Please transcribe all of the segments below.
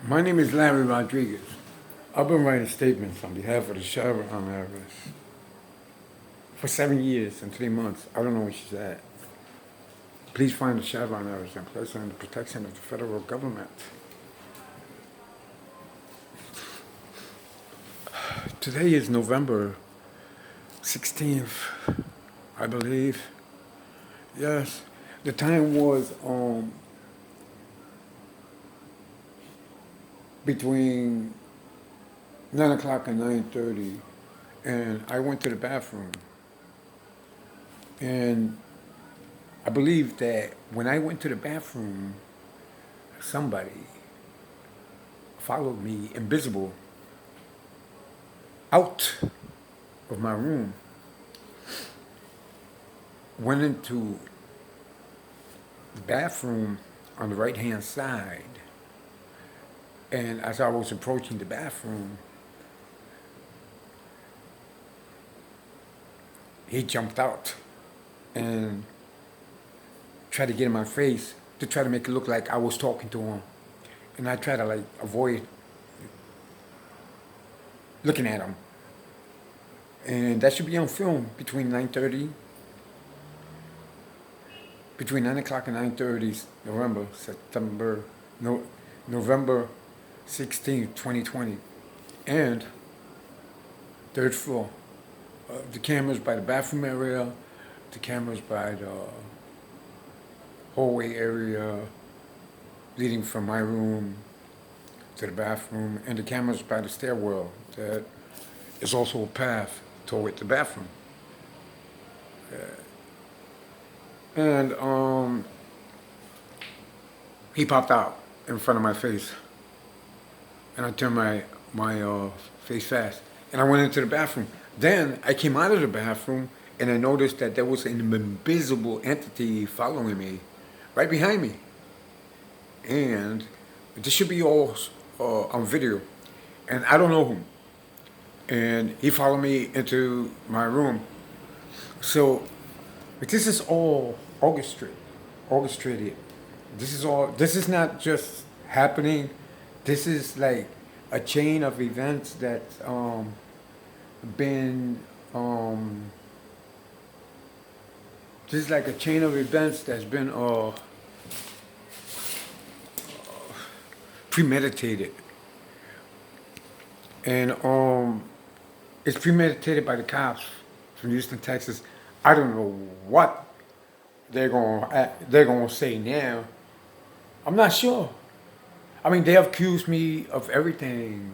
My name is Larry Rodriguez. I've been writing statements on behalf of the Chevron heiress for 7 years and 3 months. I don't know where she's at. Please find the Chevron heiress and place her in the protection of the federal government. Today is November 16th, I believe. Yes. The time was between 9 o'clock and 9:30, and I went to the bathroom. And I believe that when I went to the bathroom, somebody followed me, invisible, out of my room, went into the bathroom on the right hand side. And as I was approaching the bathroom, he jumped out and tried to get in my face to try to make it look like I was talking to him. And I tried to avoid looking at him. And that should be on film between 9:30, between 9 o'clock and 9:30, November 16th, 2020. And third floor. The cameras by the bathroom area, the cameras by the hallway area leading from my room to the bathroom, and the cameras by the stairwell that is also a path toward the bathroom. And he popped out in front of my face, and I turned my face fast, and I went into the bathroom. Then I came out of the bathroom, and I noticed that there was an invisible entity following me, right behind me. And this should be all on video, and I don't know whom. And he followed me into my room. So this is all orchestrated. This is not just happening. This is like a chain of events that's been, this is like a chain of events that's been premeditated. And it's premeditated by the cops from Houston, Texas. I don't know what they're gonna say now. I'm not sure. I mean, they have accused me of everything.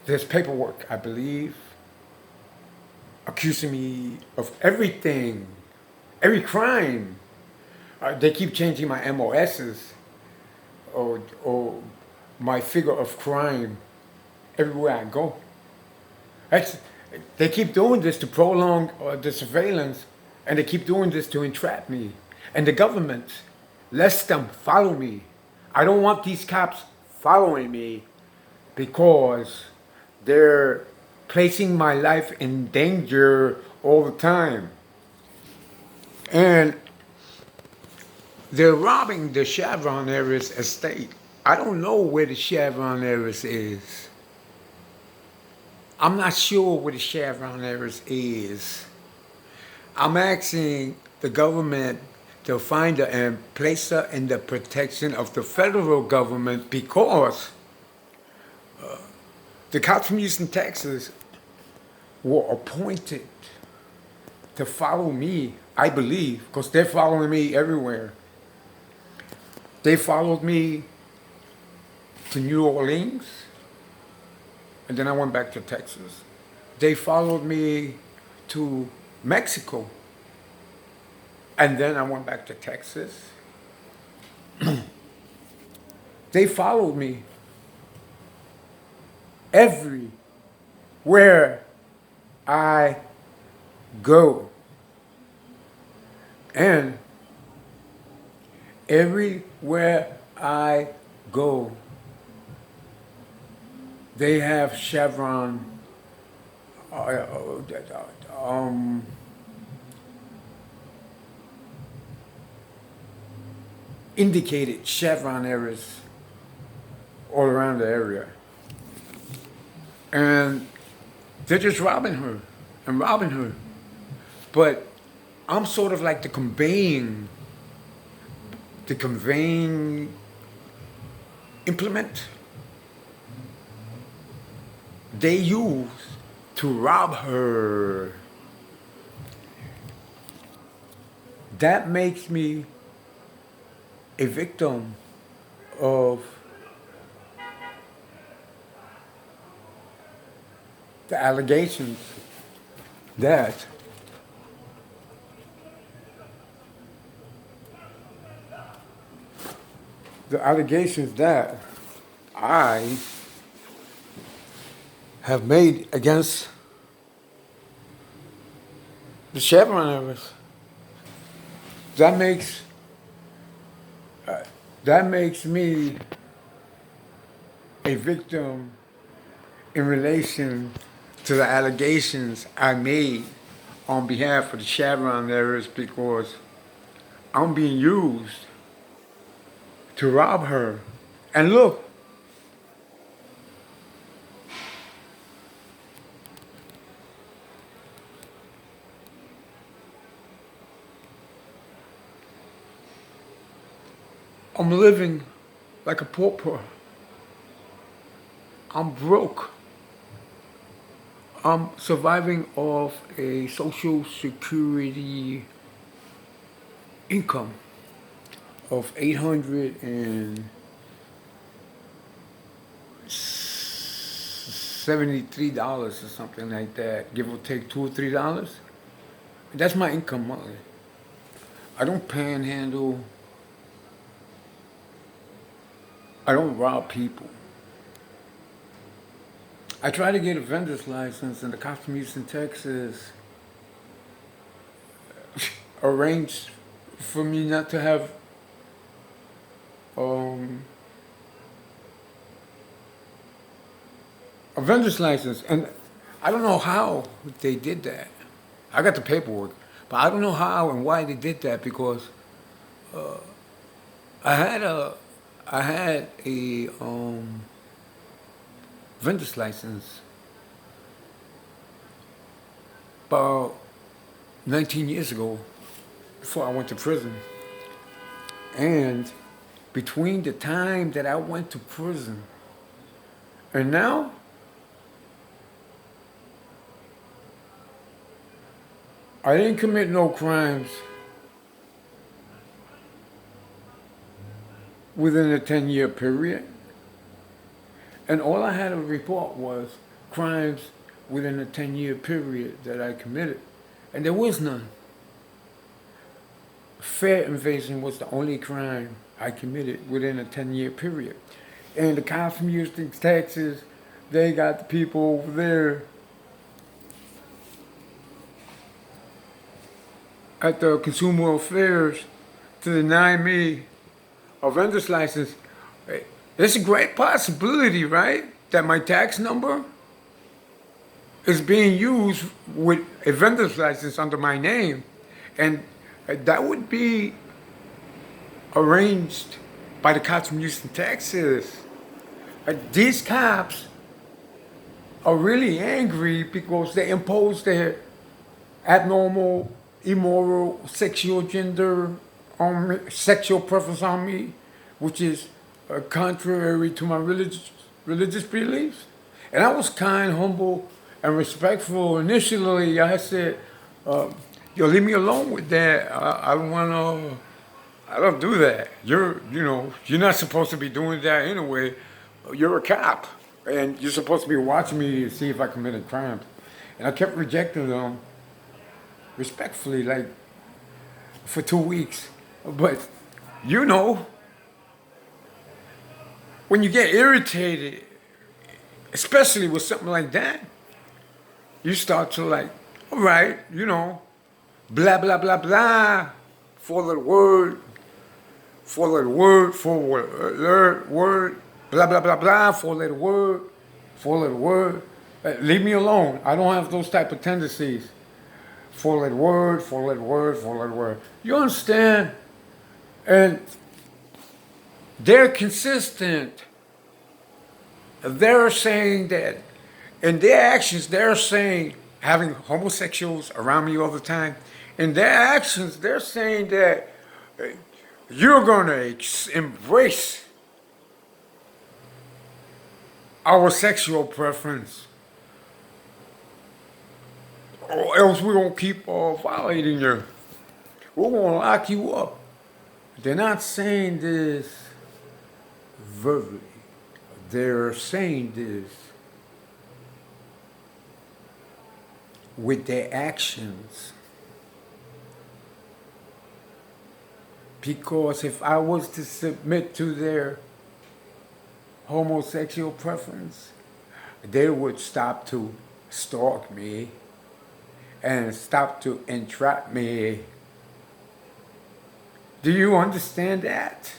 There's paperwork, I believe, accusing me of everything, every crime. They keep changing my MOSs or my figure of crime everywhere I go. They keep doing this to prolong the surveillance, and they keep doing this to entrap me. And the government lets them follow me. I don't want these cops following me because they're placing my life in danger all the time. And they're robbing the Chevron heiress estate. I don't know where the Chevron heiress is. I'm not sure where the Chevron heiress is. I'm asking the government to find her and place her in the protection of the federal government because the cops from Houston, Texas were appointed to follow me, I believe, because they're following me everywhere. They followed me to New Orleans, and then I went back to Texas. They followed me to Mexico, and then I went back to Texas. They followed me everywhere I go. And everywhere I go, they have Chevron indicated Chevron heiress all around the area. And they're just robbing her and robbing her. But I'm sort of like the conveying implement they use to rob her. That makes me a victim of the allegations that I have made against the Chevron heiress. That makes me a victim in relation to the allegations I made on behalf of the Chevron heiress, because I'm being used to rob her. And look, I'm living like a pauper. I'm broke. I'm surviving off a Social Security income of $873 or something like that, give or take $2 or $3. That's my income monthly. I don't panhandle. I don't rob people. I tried to get a vendor's license, and the cops from Houston, Texas arranged for me not to have a vendor's license. And I don't know how they did that. I got the paperwork, but I don't know how and why they did that, because I had a vendor's license about 19 years ago, before I went to prison. And between the time that I went to prison and now, I didn't commit no crimes within a 10-year period. And all I had to report was crimes within a 10-year period that I committed. And there was none. Fare invasion was the only crime I committed within a 10-year period. And the cops from Houston, Texas, they got the people over there at the Consumer Affairs to deny me a vendor's license. There's a great possibility, right, that my tax number is being used with a vendor's license under my name. And that would be arranged by the cops from Houston, Texas. These cops are really angry because they imposed their abnormal, immoral, sexual gender on me, sexual preference on me, which is contrary to my religious beliefs. And I was kind, humble, and respectful. Initially, I said, yo, leave me alone with that. I don't want to, I don't do that. You're not supposed to be doing that anyway. You're a cop, and you're supposed to be watching me to see if I committed crimes. And I kept rejecting them respectfully, like, for 2 weeks. But, when you get irritated, especially with something like that, you start to like, all right, blah, blah, blah, blah, four-letter word, four-letter word, four-letter word, blah, blah, blah, blah, four-letter word, four-letter word. Leave me alone. I don't have those type of tendencies. Four-letter word, four-letter word, four-letter word. You understand? And they're consistent they're saying that in their actions, they're saying, having homosexuals around me all the time, in their actions, they're saying that you're going to embrace our sexual preference, or else we're going to keep violating you. We're going to lock you up. They're not saying this verbally. They're saying this with their actions. Because if I was to submit to their homosexual preference, they would stop to stalk me and stop to entrap me. Do you understand that?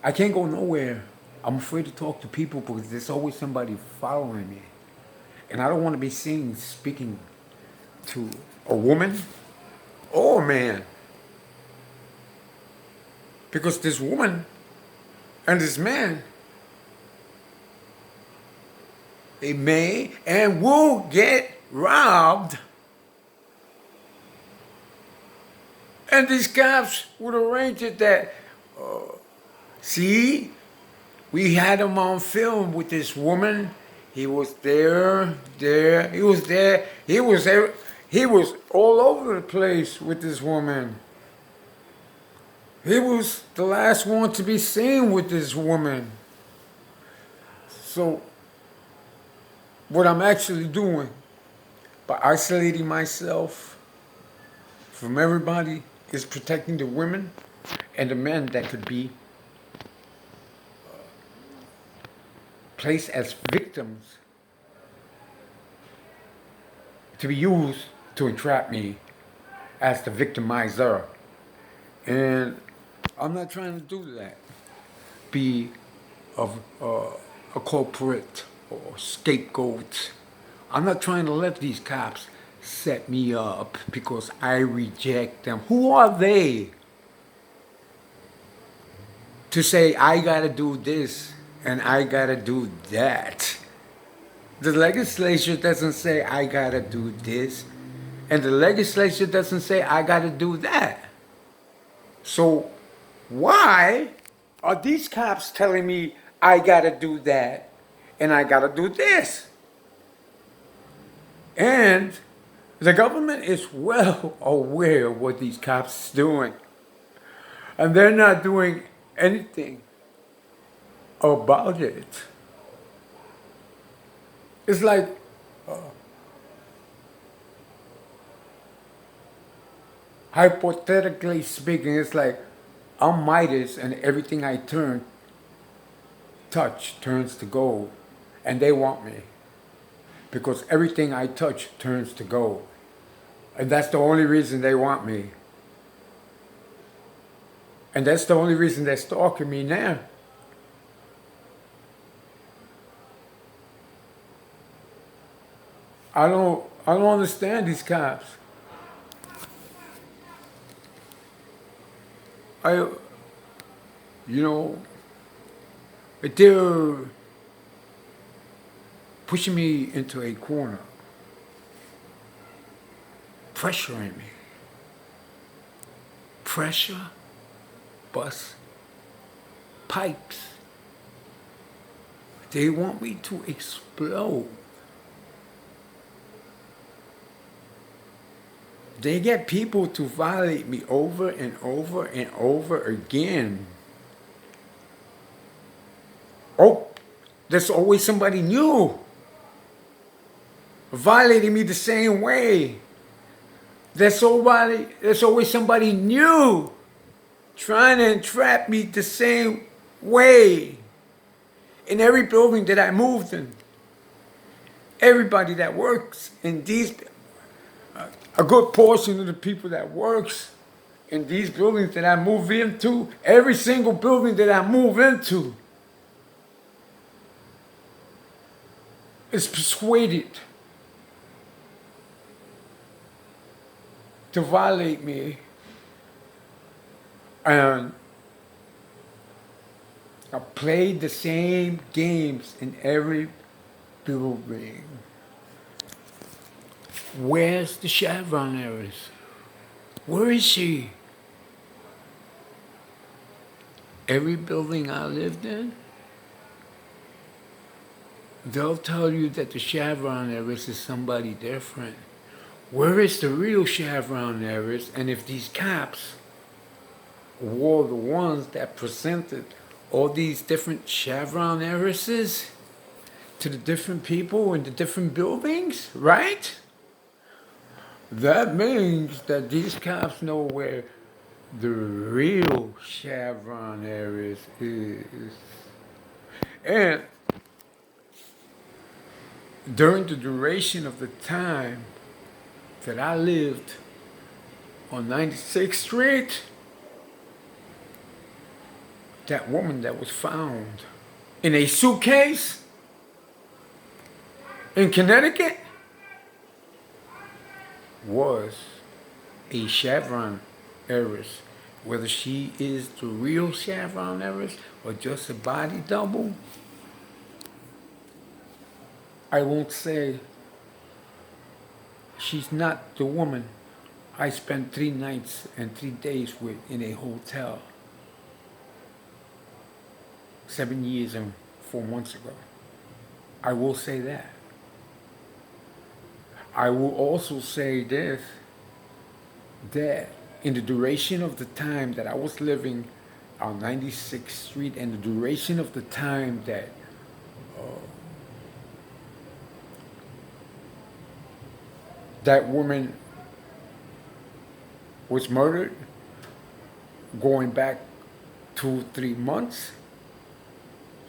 I can't go nowhere. I'm afraid to talk to people because there's always somebody following me. And I don't want to be seen speaking to a woman or a man. Because this woman and this man, they may and will get robbed. And these cops would arrange it that, see, we had him on film with this woman. He was there, he was there, he was all over the place with this woman. He was the last one to be seen with this woman. So, what I'm actually doing, by isolating myself from everybody, is protecting the women and the men that could be placed as victims to be used to entrap me as the victimizer. And I'm not trying to do that. Be a culprit or scapegoat. I'm not trying to let these cops set me up because I reject them. Who are they to say I gotta do this and I gotta do that? The legislature doesn't say I gotta do this, and the legislature doesn't say I gotta do that. So why are these cops telling me I gotta do that and I gotta do this? And the government is well aware of what these cops are doing. And they're not doing anything about it. It's like hypothetically speaking, it's like I'm Midas and everything I touch turns to gold. And they want me. Because everything I touch turns to gold. And that's the only reason they want me. And that's the only reason they're stalking me now. I don't understand these cops. They're pushing me into a corner, pressuring me. Pressure, bust, pipes. They want me to explode. They get people to violate me over and over and over again. Oh, there's always somebody new violating me the same way. There's always somebody new trying to entrap me the same way. In every building that I moved in, everybody that works in these, a good portion of the people that works in these buildings that I move into, every single building that I move into is persuaded to violate me. And I played the same games in every building. Where's the Chevron heiress? Where is she? Every building I lived in, they'll tell you that the Chevron heiress is somebody different. Where is the real Chevron heiress? And if these cops were the ones that presented all these different Chevron heiresses to the different people in the different buildings, right? That means that these cops know where the real Chevron heiress is. And during the duration of the time that I lived on 96th Street, that woman that was found in a suitcase in Connecticut was a Chevron heiress. Whether she is the real Chevron heiress or just a body double, I won't say she's not the woman I spent 3 nights and 3 days with in a hotel 7 years and 4 months ago. I will say that. I will also say this, that in the duration of the time that I was living on 96th Street and the duration of the time that that woman was murdered, going back 2-3 months,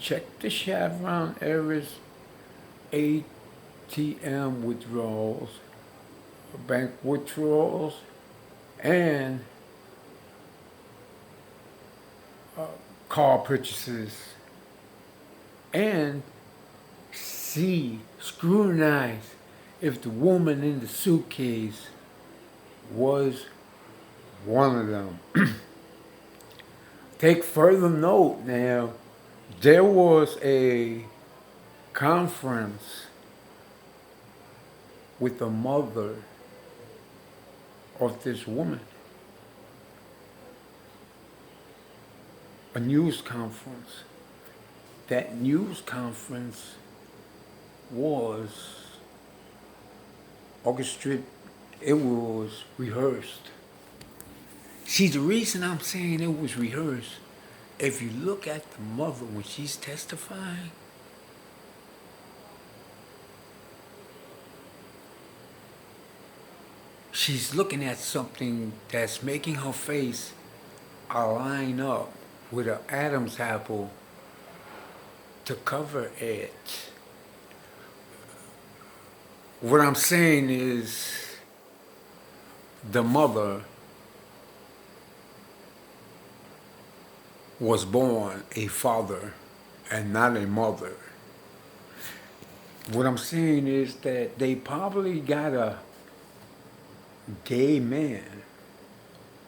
check the Chevron heiress ATM withdrawals, bank withdrawals, and car purchases, and scrutinize if the woman in the suitcase was one of them. Take further note now, there was a conference with the mother of this woman. A news conference. That news conference was orchestrated, it was rehearsed. See, the reason I'm saying it was rehearsed, if you look at the mother when she's testifying, she's looking at something that's making her face line up with an Adam's apple to cover it. What I'm saying is the mother was born a father and not a mother. What I'm saying is that they probably got a gay man,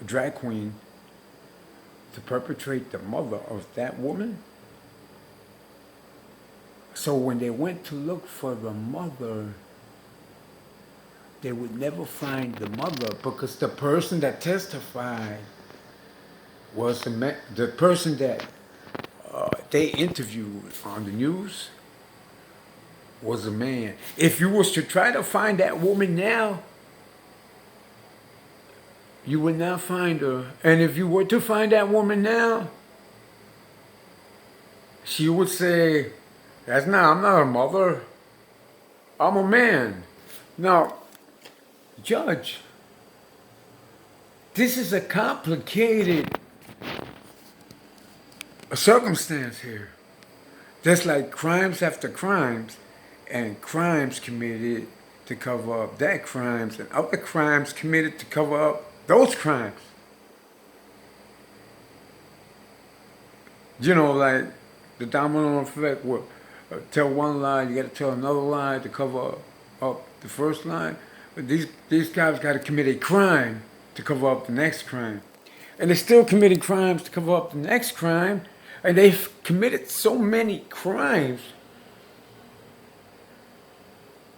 a drag queen, to perpetrate the mother of that woman. So when they went to look for the mother, they would never find the mother because the person that testified was the person that they interviewed on the news was a man. If you was to try to find that woman now, you would not find her. And if you were to find that woman now, she would say, I'm not a mother. I'm a man. Now, Judge, this is a complicated circumstance here. There's like crimes after crimes, and crimes committed to cover up that crimes, and other crimes committed to cover up those crimes. You know, like the domino effect will tell one lie, you got to tell another lie to cover up the first lie. But these guys got to commit a crime to cover up the next crime. And they're still committing crimes to cover up the next crime, And they've committed so many crimes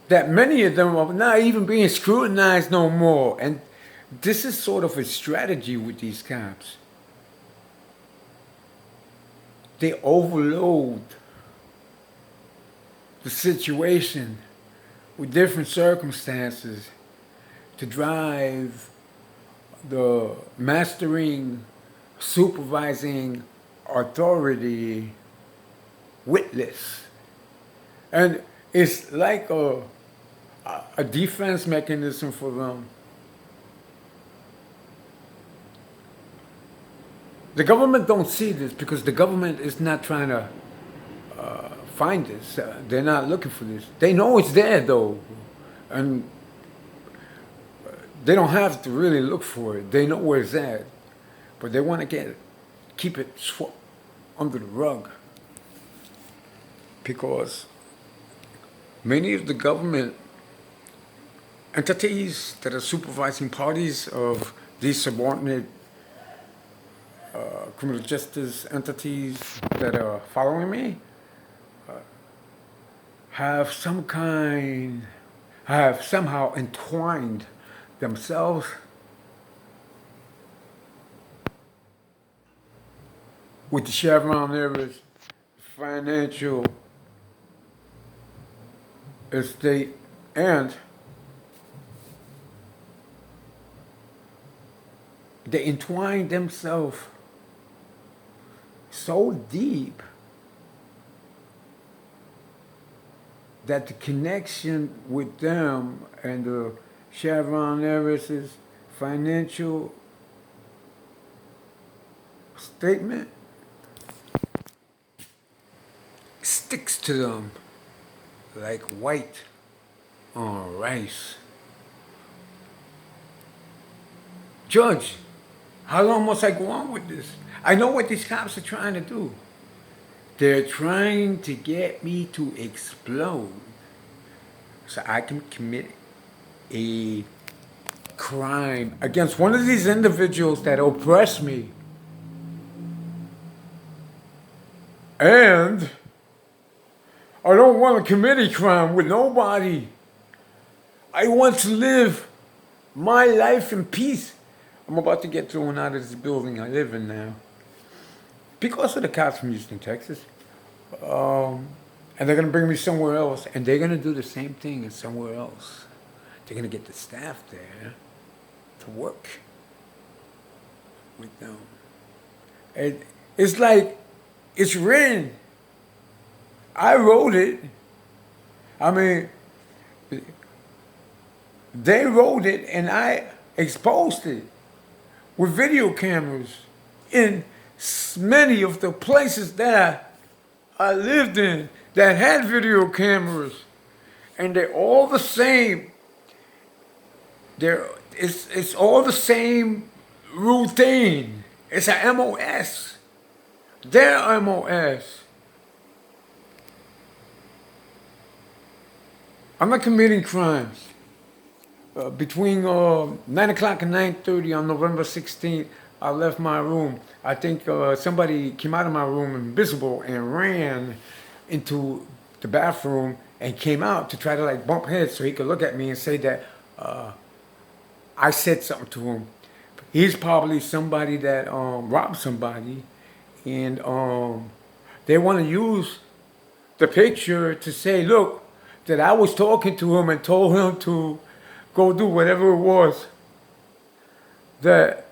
that many of them are not even being scrutinized no more. And this is sort of a strategy with these cops. They overload the situation with different circumstances to drive the mastering, supervising authority witless. And it's like a defense mechanism for them. The government don't see this because the government is not trying to find this. They're not looking for this. They know it's there though, and they don't have to really look for it. They know where it's at, but they want to keep it swept under the rug because many of the government entities that are supervising parties of these subordinate criminal justice entities that are following me have somehow entwined themselves with the Chevron era's financial estate, and they entwined themselves so deep that the connection with them and the Chevron Eris's financial statement sticks to them like white on rice. Judge, how long must I go on with this? I know what these cops are trying to do. They're trying to get me to explode so I can commit a crime against one of these individuals that oppress me. And I don't want to commit a crime with nobody. I want to live my life in peace. I'm about to get thrown out of this building I live in now because of the cops from Houston, Texas. And they're going to bring me somewhere else, and they're going to do the same thing as somewhere else. They're going to get the staff there to work with them. It's like it's written. I wrote it. I mean, they wrote it, and I exposed it with video cameras in many of the places that I lived in that had video cameras, and they're all the same. It's all the same routine. It's a MOS. Their MOS. I'm not committing crimes. Between 9 o'clock and 9:30 on November 16th, I left my room. I think somebody came out of my room invisible and ran into the bathroom and came out to try to like bump heads so he could look at me and say that I said something to him. He's probably somebody that robbed somebody, and they want to use the picture to say, look, that I was talking to him and told him to go do whatever it was that